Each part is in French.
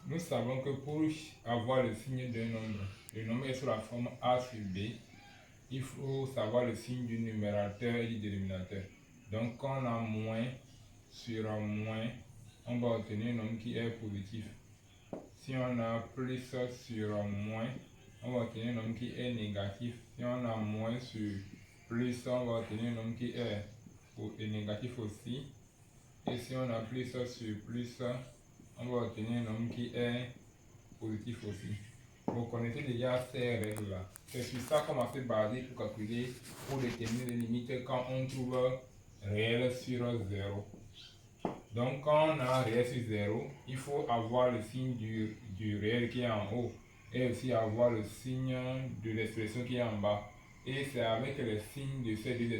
Nous savons que pour avoir le signe d'un nombre, le nombre est sous la forme A sur B, il faut savoir le signe du numérateur et du dénominateur. Donc quand on a moins sur moins, on va obtenir un nombre qui est positif. Si on a plus sur moins, on va obtenir un nombre qui est négatif. Si on a moins sur plus, on va obtenir un nombre qui est négatif aussi. Et si on a plus sur plus, on va obtenir un nombre qui est positif aussi. Vous connaissez déjà ces règles-là. C'est sur ça qu'on va se baser pour calculer, pour déterminer les limites quand on trouve réel sur 0. Donc quand on a réel sur 0, il faut avoir le signe du réel qui est en haut et aussi avoir le signe de l'expression qui est en bas. Et c'est avec le signe de ces deux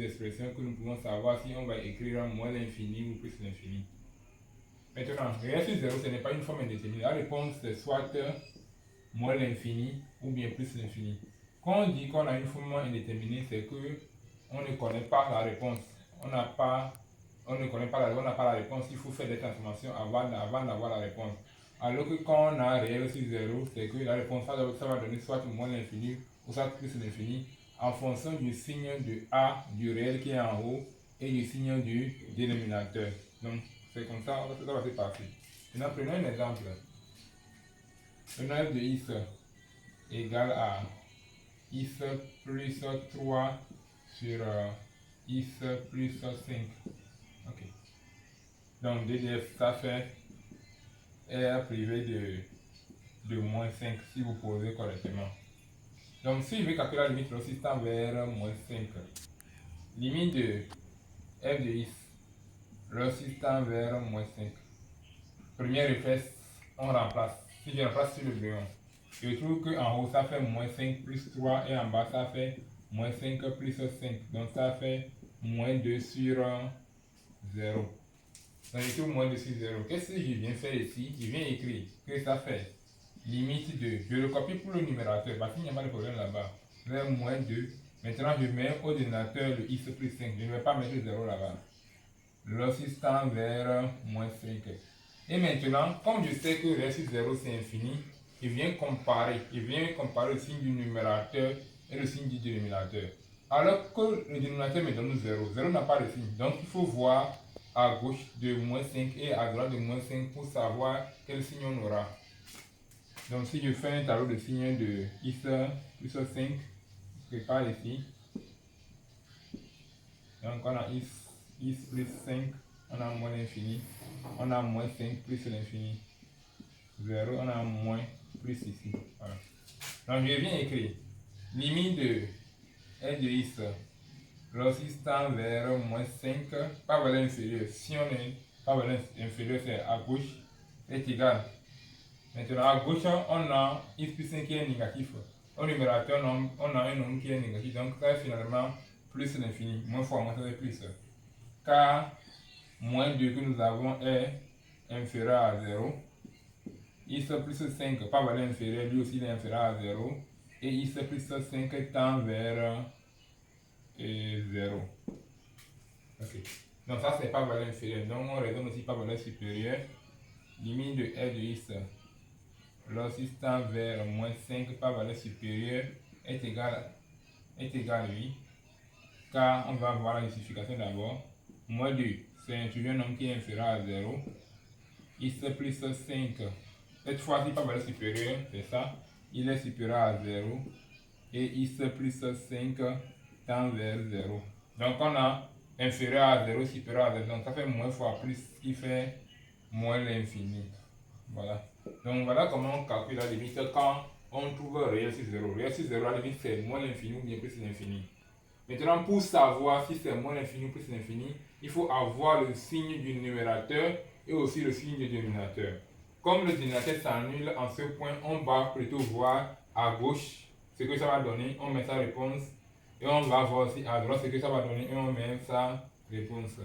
expressions, que nous pouvons savoir si on va écrire moins l'infini ou plus l'infini. Maintenant, réel sur 0, ce n'est pas une forme indéterminée. La réponse c'est soit moins l'infini ou bien plus l'infini. Quand on dit qu'on a une forme indéterminée, c'est que on ne connaît pas la réponse. On n'a pas la réponse. Il faut faire des transformations avant d'avoir la réponse. Alors que quand on a réel sur 0, c'est que la réponse ça va donner soit moins l'infini ou soit plus l'infini en fonction du signe de A du réel qui est en haut et du signe du dénominateur. Donc c'est comme ça, ça va se passer. Maintenant prenons un exemple. Le f de x égale à x plus 3 sur x plus 5. Ok. Donc DDF, ça fait R privé de moins 5 si vous posez correctement. Donc si je veux calculer la limite lorsqu'il tend vers moins 5, limite de f de x lorsqu'il tend vers moins 5. Premier réflexe, on remplace. Si je remplace sur le brouillon, je trouve qu'en haut ça fait moins 5 plus 3 et en bas ça fait moins 5 plus 5. Donc ça fait moins 2 sur 0. Donc je trouve moins 2 sur 0. Qu'est-ce que je viens faire ici? Je viens écrire que ça fait limite de. Je le copie pour le numérateur parce qu'il n'y a pas de problème là-bas. Vers moins 2. Maintenant je mets au dénominateur le x plus 5. Je ne vais pas mettre 0 là-bas. Lorsqu'il tend vers moins 5. Et maintenant, comme je sais que réel sur 0 c'est infini, je viens comparer le signe du numérateur et le signe du dénominateur. Alors que le dénominateur me donne 0, 0 n'a pas de signe. Donc il faut voir à gauche de moins 5 et à droite de moins 5 pour savoir quel signe on aura. Donc si je fais un tableau de signes de x plus 5, je prépare ici. Donc on a x plus 5, on a moins l'infini, on a moins 5 plus l'infini, 0, on a moins plus ici. Voilà. Donc je viens écrire limite de f de x lorsqu'il tend vers moins 5, pas valeur inférieure. Si on est pas valeur inférieure, c'est à gauche, est égal. Maintenant à gauche, on a x plus 5 qui est négatif. Au numérateur, on a un nombre qui est négatif. Donc ça est finalement plus l'infini. Moins fois moins, ça fait plus. Car moins 2 que nous avons est inférieur à 0. X plus 5, pas valeur inférieure, lui aussi il est inférieur à 0. Et x plus 5 tend vers 0. Ok. Donc ça c'est pas valeur inférieure. Donc on raisonne aussi pas valeur supérieure. Limite de f de x lorsqu'il tend vers moins 5 pas valeur supérieure est égal à lui. Car on va voir la justification d'abord. Moins 2, c'est toujours un nombre qui est inférieur à 0. X plus 5, cette fois-ci pas valeur supérieure, c'est ça. Il est supérieur à 0. Et x plus 5 tend vers 0. Donc on a inférieur à 0, supérieur à 0. Donc ça fait moins fois plus, ce qui fait moins l'infini. Voilà. Donc voilà comment on calcule la limite quand on trouve réel sur 0. Réel sur 0, la limite c'est moins l'infini ou bien plus l'infini. Maintenant, pour savoir si c'est moins l'infini ou plus l'infini, il faut avoir le signe du numérateur et aussi le signe du dénominateur. Comme le dénominateur s'annule en ce point, on va plutôt voir à gauche ce que ça va donner, on met sa réponse, et on va voir aussi à droite ce que ça va donner et on met sa réponse.